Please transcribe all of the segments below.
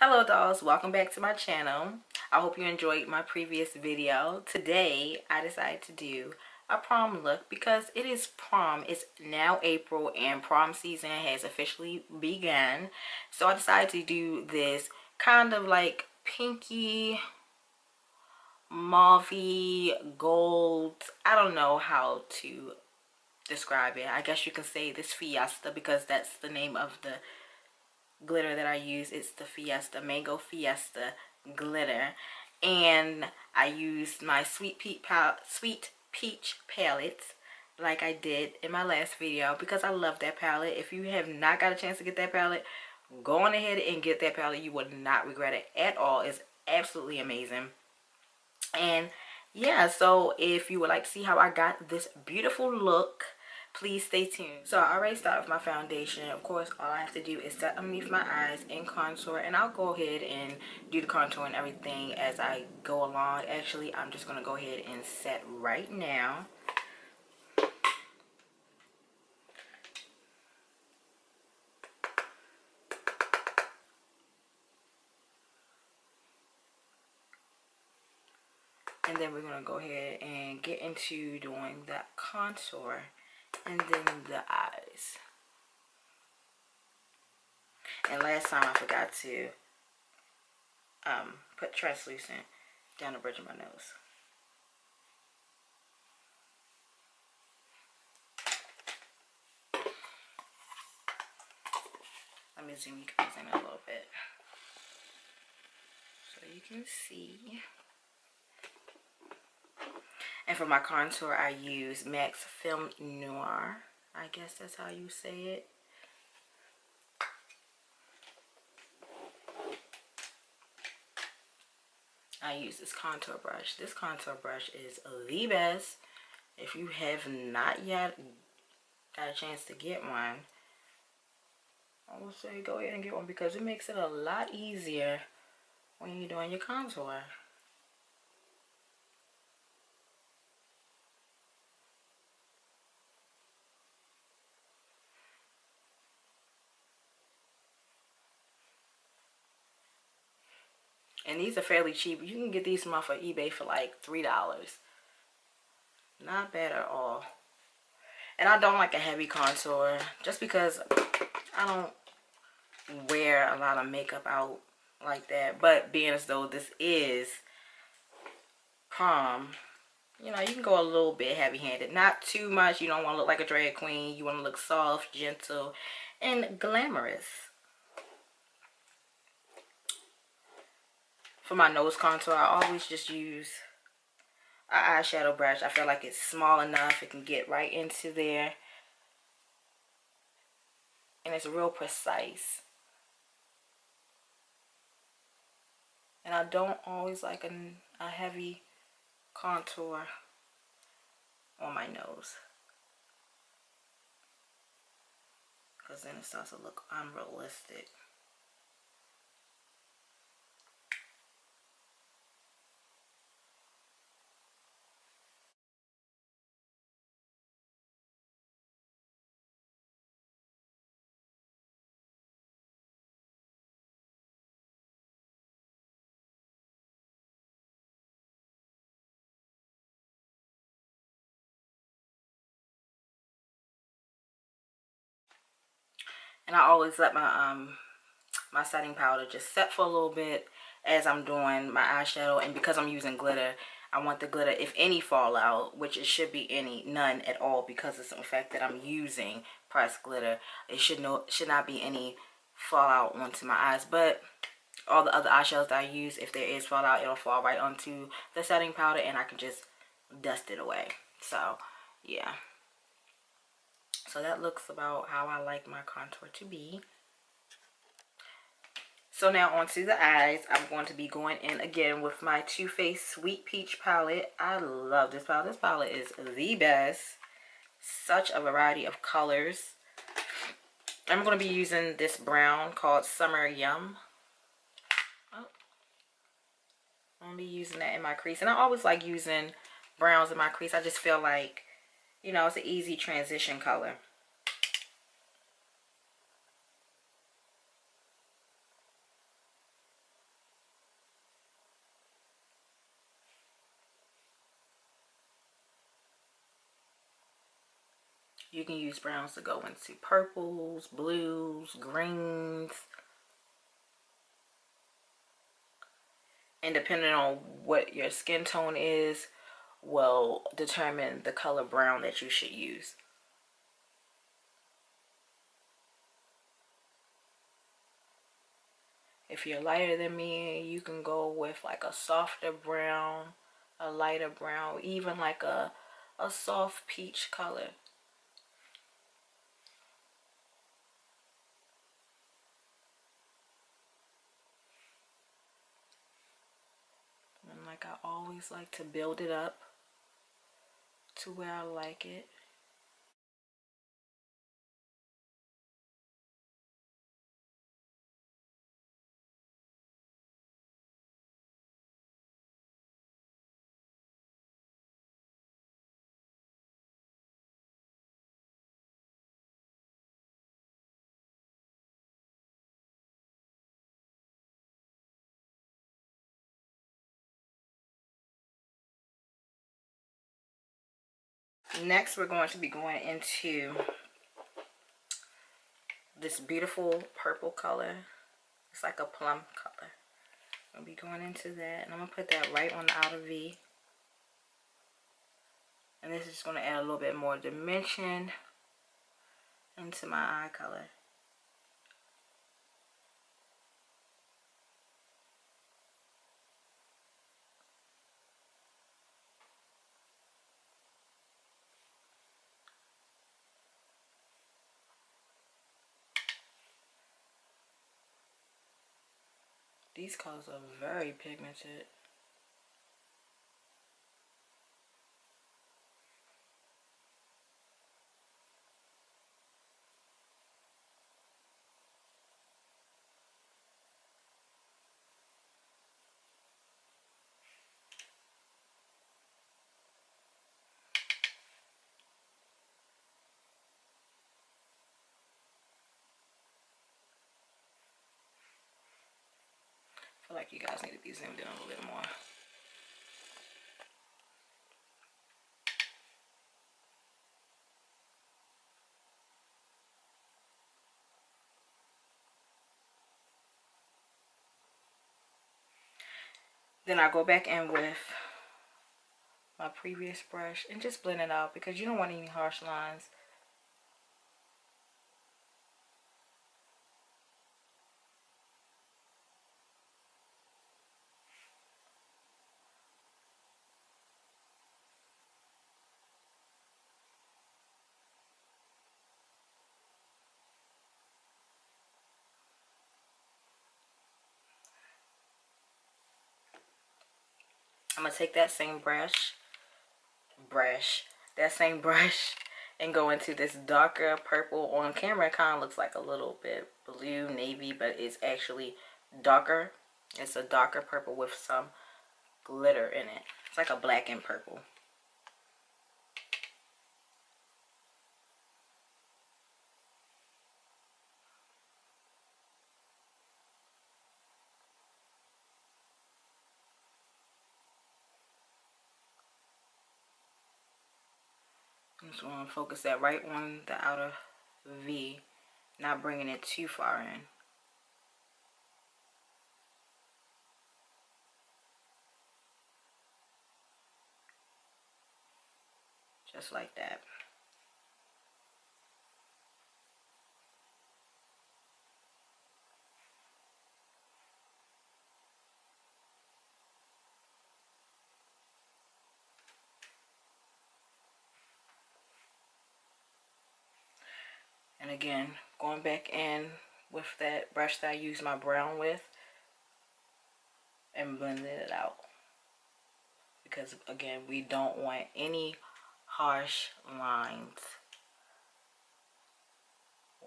Hello dolls, welcome back to my channel. I hope you enjoyed my previous video. Today I decided to do a prom look because it is prom. It's now April and prom season has officially begun. So I decided to do this kind of like pinky, mauvey, gold. I don't know how to describe it. I guess you can say this Fiesta because that's the name of the glitter that I use. It's the Fiesta, Mango Fiesta glitter. And I used my Sweet Peach palette like I did in my last video because I love that palette. If you have not got a chance to get that palette, go on ahead and get that palette. You will not regret it at all. It's absolutely amazing. And yeah, so if you would like to see how I got this beautiful look, please stay tuned. So I already started with my foundation. Of course, all I have to do is set underneath my eyes and contour, and I'll go ahead and do the contour and everything as I go along. Actually, I'm just going to go ahead and set right now. And then we're going to go ahead and get into doing that contour and then the eyes. And last time I forgot to put translucent down the bridge of my nose. Let me zoom you guys in a little bit so you can see. And for my contour, I use MAC Film Noir. I guess that's how you say it. I use this contour brush. This contour brush is the best. If you have not yet got a chance to get one, I will say go ahead and get one because it makes it a lot easier when you're doing your contour. And these are fairly cheap. You can get these from off of eBay for like $3. Not bad at all. And I don't like a heavy contour just because I don't wear a lot of makeup out like that. But being as though this is prom, you know, you can go a little bit heavy-handed. Not too much. You don't want to look like a drag queen. You want to look soft, gentle, and glamorous. For my nose contour, I always just use an eyeshadow brush. I feel like it's small enough. It can get right into there. And it's real precise. And I don't always like a heavy contour on my nose, because then it starts to look unrealistic. And I always let my setting powder just set for a little bit as I'm doing my eyeshadow. And because I'm using glitter, I want the glitter, if any, fall out, which it should be none at all, because it's the fact that I'm using pressed glitter. It should not be any fallout onto my eyes. But all the other eyeshadows that I use, if there is fallout, it'll fall right onto the setting powder and I can just dust it away. So yeah. So that looks about how I like my contour to be. So now onto the eyes. I'm going to be going in again with my Too Faced Sweet Peach palette. I love this palette. This palette is the best. Such a variety of colors. I'm going to be using this brown called Summer Yum. Oh, I'm going to be using that in my crease. And I always like using browns in my crease. I just feel like, you know, it's an easy transition color. You can use browns to go into purples, blues, greens. And depending on what your skin tone is, will determine the color brown that you should use. If you're lighter than me, you can go with like a softer brown, a lighter brown, even like a soft peach color. And like I always like to build it up to where I like it. Next, we're going to be going into this beautiful purple color. It's like a plum color. I'll be going into that, and I'm gonna put that right on the outer V. And this is going to add a little bit more dimension into my eye color. These colors are very pigmented. I feel like you guys need to be zoomed in a little bit more. Then I go back in with my previous brush and just blend it out because you don't want any harsh lines. I'm gonna take that same brush, and go into this darker purple. On camera, it kind of looks like a little bit blue, navy, but it's actually darker. It's a darker purple with some glitter in it. It's like a black and purple. I'm just going to focus that right on the outer V, not bringing it too far in. Just like that. And again, going back in with that brush that I used my brown with and blending it out. Because again, we don't want any harsh lines.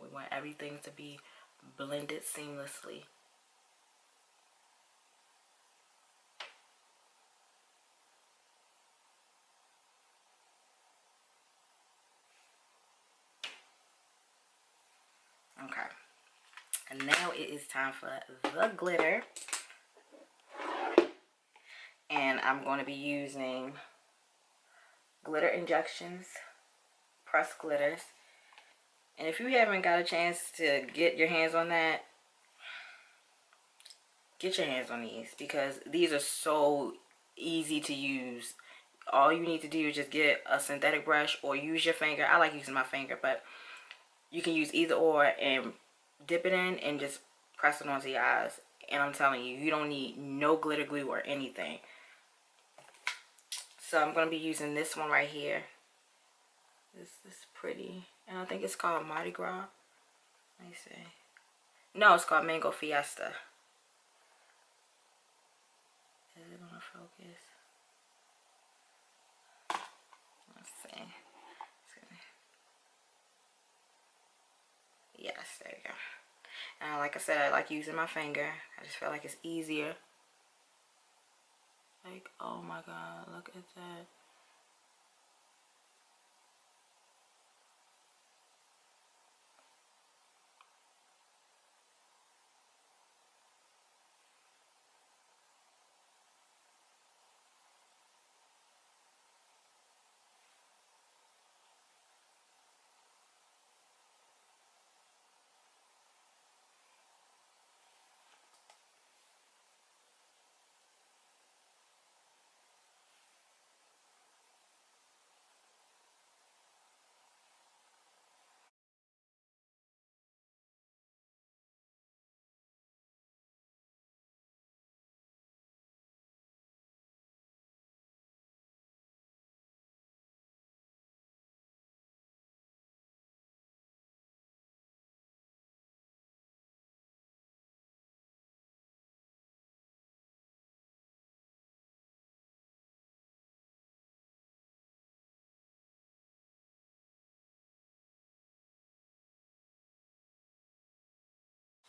We want everything to be blended seamlessly. Okay. And now it is time for the glitter. And I'm going to be using Glitter Injections pressed glitters. And if you haven't got a chance to get your hands on that, get your hands on these, because these are so easy to use. All you need to do is just get a synthetic brush or use your finger. I like using my finger, but you can use either or and dip it in and just press it onto your eyes. And I'm telling you, you don't need no glitter glue or anything. So I'm going to be using this one right here. This is pretty. And I think it's called Mardi Gras. Let me see. No, it's called Mango Fiesta. Is it gonna focus? Let's see. Yes, there you go. And like I said, I like using my finger. I just feel like it's easier. Like, oh my god, look at that.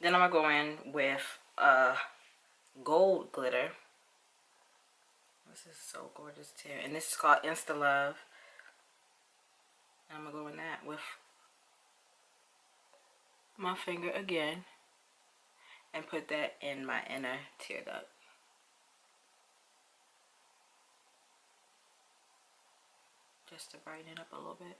Then I'm gonna go in with gold glitter. This is so gorgeous too. And this is called Insta Love. I'm gonna go in that with my finger again and put that in my inner tear duct. Just to brighten it up a little bit.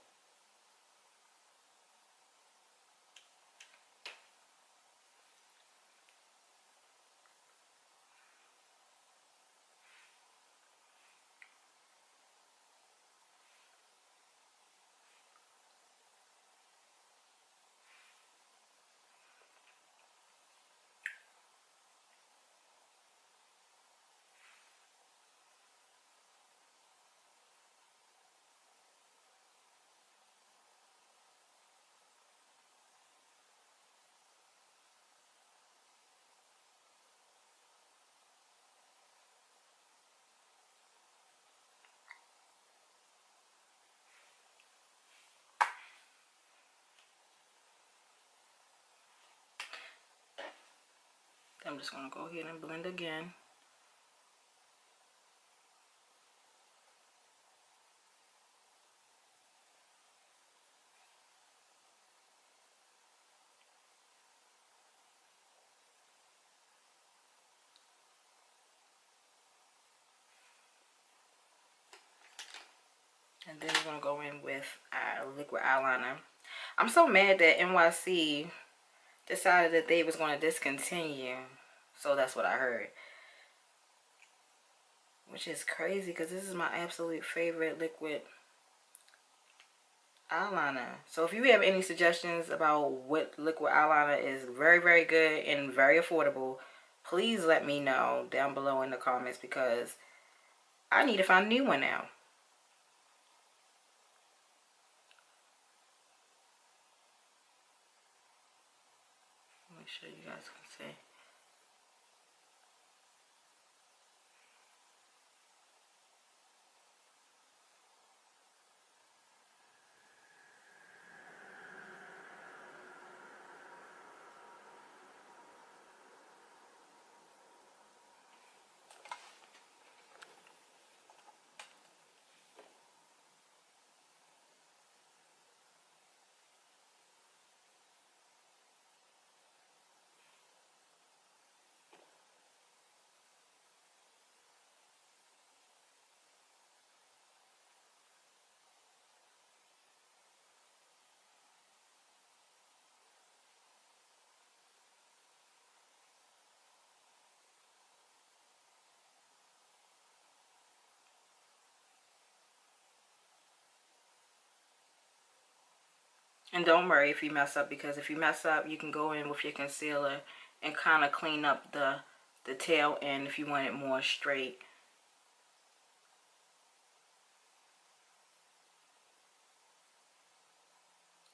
I'm just gonna go ahead and blend again. And then we're gonna go in with our liquid eyeliner. I'm so mad that NYC decided that they was gonna discontinue. So that's what I heard. Which is crazy because this is my absolute favorite liquid eyeliner. So if you have any suggestions about what liquid eyeliner is very, very good and very affordable, please let me know down below in the comments, because I need to find a new one now. Make sure you guys can see. And don't worry if you mess up, because if you mess up, you can go in with your concealer and kind of clean up the tail end if you want it more straight.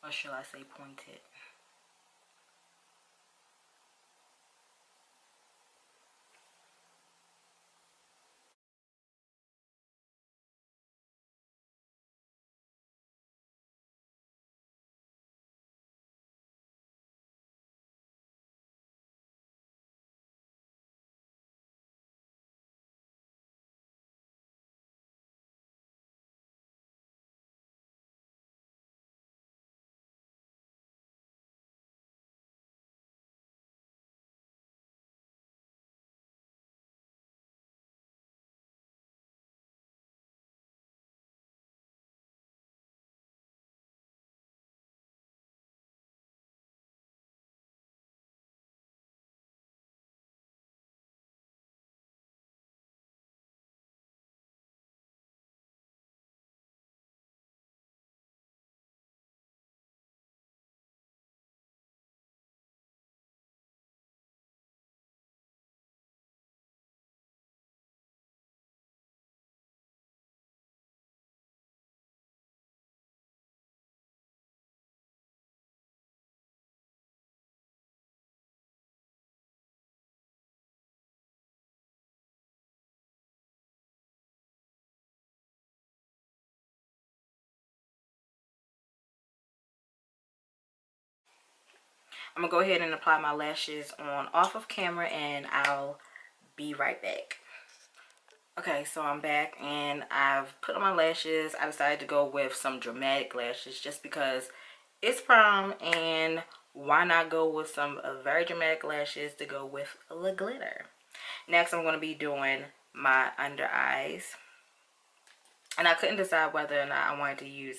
Or shall I say pointed? I'm gonna go ahead and apply my lashes on off of camera, and I'll be right back. Okay, so I'm back and I've put on my lashes. I decided to go with some dramatic lashes just because it's prom, and why not go with some very dramatic lashes to go with the glitter. Next, I'm going to be doing my under eyes, and I couldn't decide whether or not I wanted to use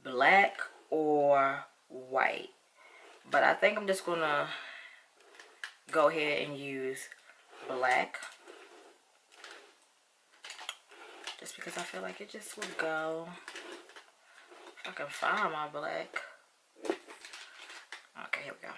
black or white, but I think I'm just going to go ahead and use black just because I feel like it just would go. If I can find my black. Okay, here we go.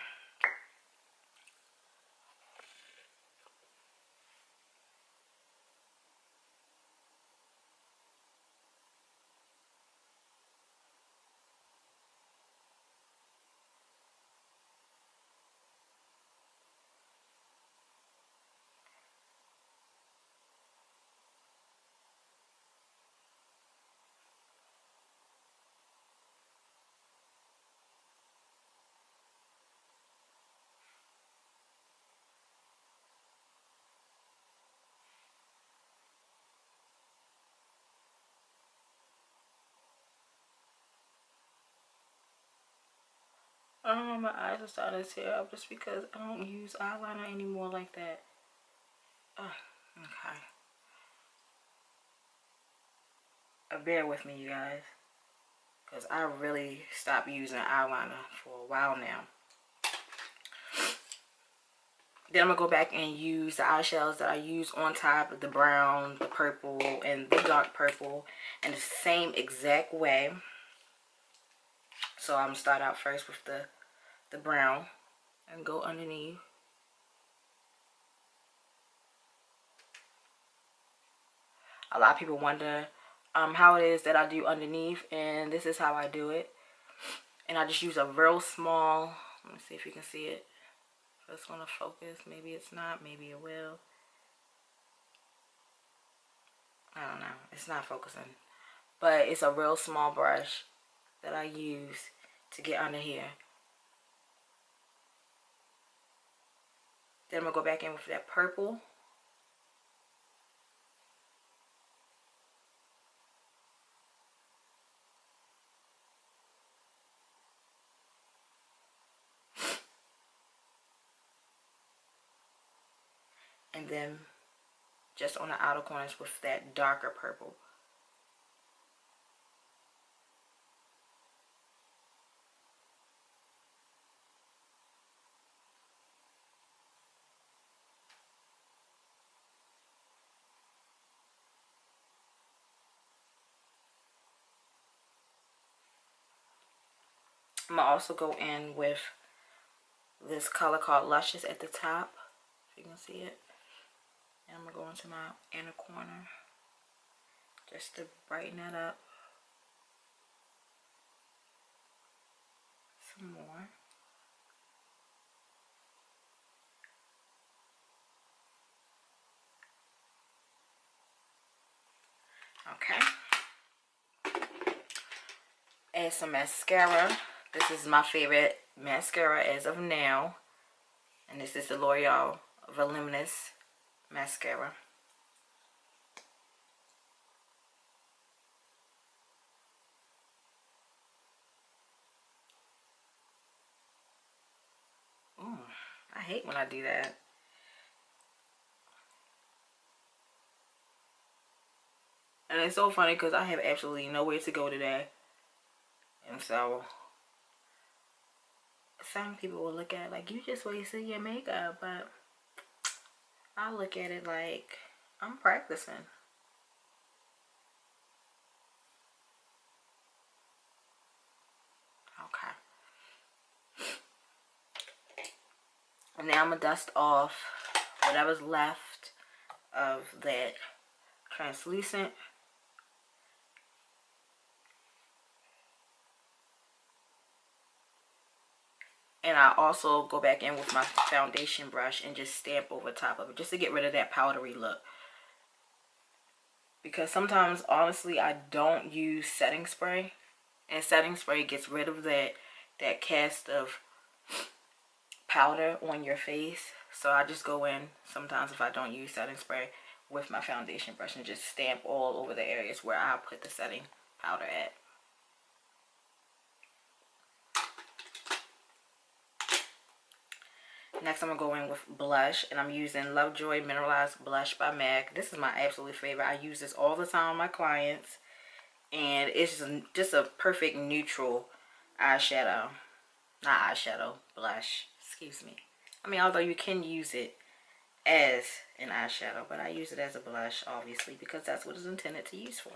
My eyes are starting to tear up just because I don't use eyeliner anymore like that. Okay. Bear with me, you guys, because I really stopped using eyeliner for a while now. Then I'm going to go back and use the eyeshadows that I use on top, the brown, the purple, and the dark purple in the same exact way. So I'm going to start out first with the brown and go underneath. A lot of people wonder how it is that I do underneath, and this is how I do it. And I just use a real small, let me see if you can see it. If it's going to focus, maybe it's not, maybe it will. I don't know, it's not focusing. But it's a real small brush that I use to get under here. Then I'm going to go back in with that purple. And then just on the outer corners with that darker purple. I'm gonna also go in with this color called Luscious at the top, if you can see it. And I'm gonna go into my inner corner just to brighten that up some more. Okay. Add some mascara. This is my favorite mascara as of now. And this is the L'Oreal Voluminous Mascara. Ooh, I hate when I do that. And it's so funny because I have absolutely nowhere to go today. And so some people will look at it like, you just wasted your makeup. But I look at it like, I'm practicing. Okay. And now I'm going to dust off whatever's left of that translucent. And I also go back in with my foundation brush and just stamp over top of it just to get rid of that powdery look. Because sometimes, honestly, I don't use setting spray. And setting spray gets rid of that cast of powder on your face. So I just go in sometimes if I don't use setting spray with my foundation brush and just stamp all over the areas where I put the setting powder at. Next, I'm going to go in with blush, and I'm using Lovejoy Mineralized Blush by MAC. This is my absolute favorite. I use this all the time with my clients, and it's just a perfect neutral eyeshadow. Not eyeshadow, blush. Excuse me. I mean, although you can use it as an eyeshadow, but I use it as a blush, obviously, because that's what it's intended to use for.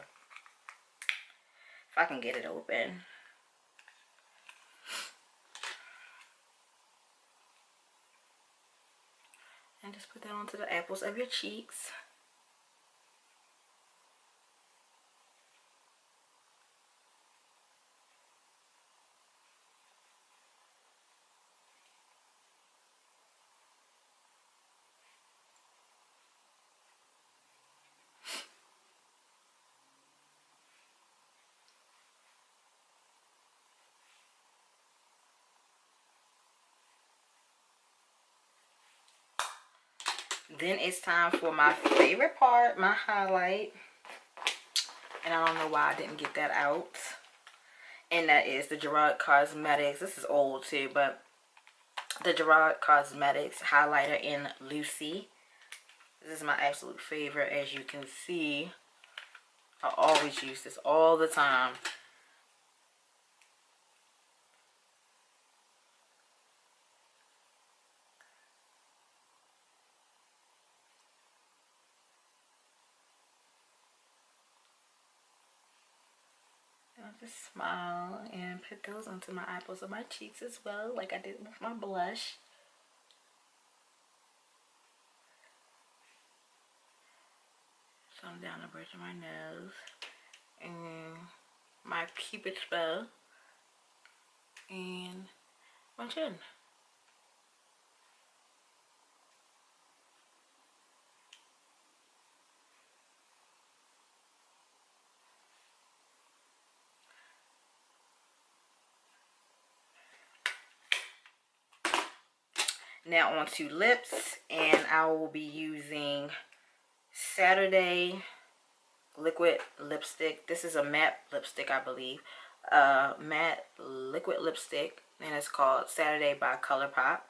If I can get it open. And just put that onto the apples of your cheeks. Then it's time for my favorite part, my highlight. And I don't know why I didn't get that out. And that is the Gerard Cosmetics. This is old too, but the Gerard Cosmetics highlighter in Lucy. This is my absolute favorite, as you can see. I always use this all the time. I'll just smile and put those onto my eyeballs of my cheeks as well, like I did with my blush. Some down the bridge of my nose. And my Cupid's bow. And my chin. Now onto lips, and I will be using Saturday liquid lipstick. This is a matte lipstick, I believe. Matte liquid lipstick, and it's called Saturday by ColourPop.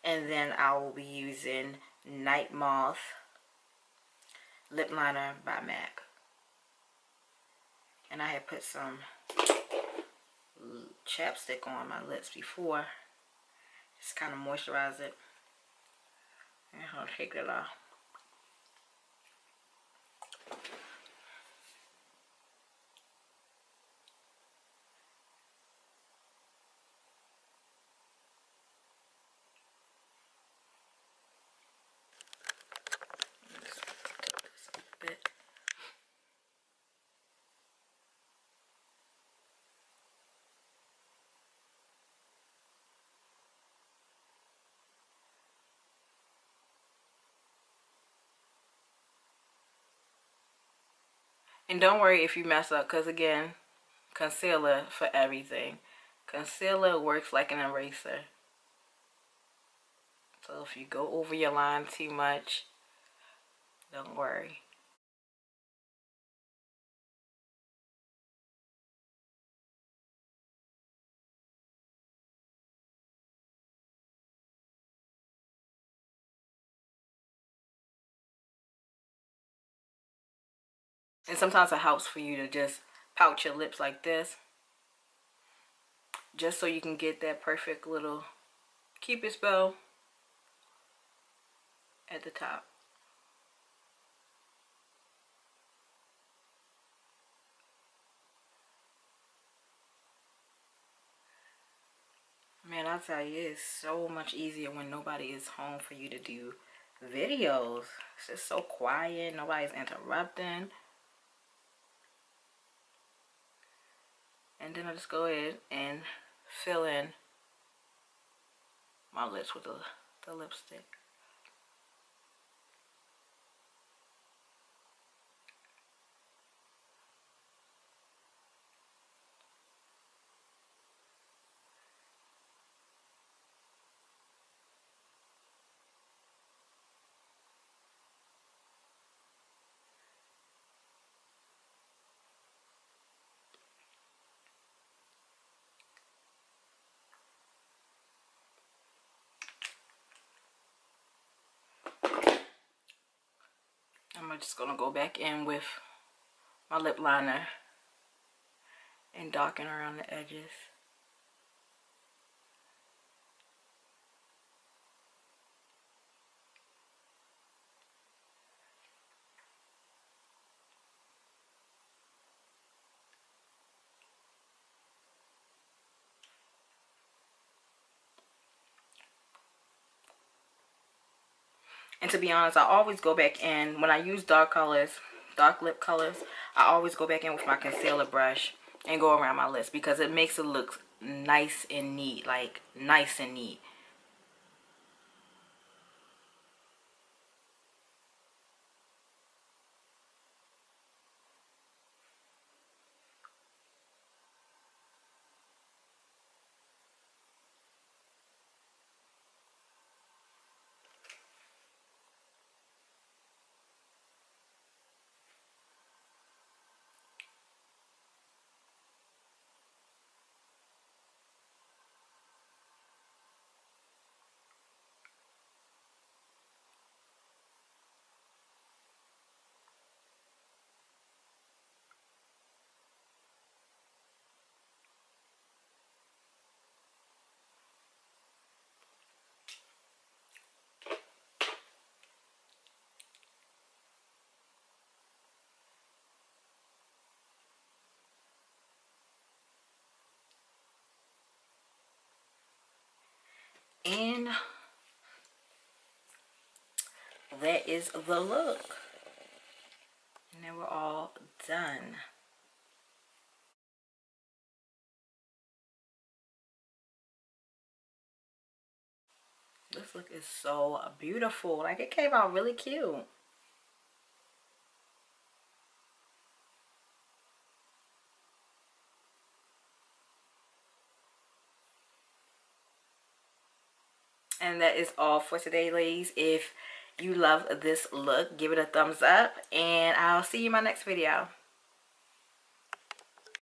And then I will be using Night Moth lip liner by MAC. And I had put some chapstick on my lips before. Just kind of moisturize it. And I'll take it off. And don't worry if you mess up, because again, concealer for everything. Concealer works like an eraser. So if you go over your line too much, don't worry. And sometimes it helps for you to just pout your lips like this, just so you can get that perfect little cupid's bow at the top. Man, I'll tell you, it's so much easier when nobody is home for you to do videos. It's just so quiet, nobody's interrupting. And then I just go ahead and fill in my lips with the lipstick. I'm just gonna go back in with my lip liner and darken around the edges. And to be honest, I always go back in, when I use dark colors, dark lip colors, I always go back in with my concealer brush and go around my lips, because it makes it look nice and neat, like nice and neat. And that is the look. And then we're all done. This look is so beautiful. Like, it came out really cute. And that is all for today, ladies. If you love this look, give it a thumbs up, and I'll see you in my next video.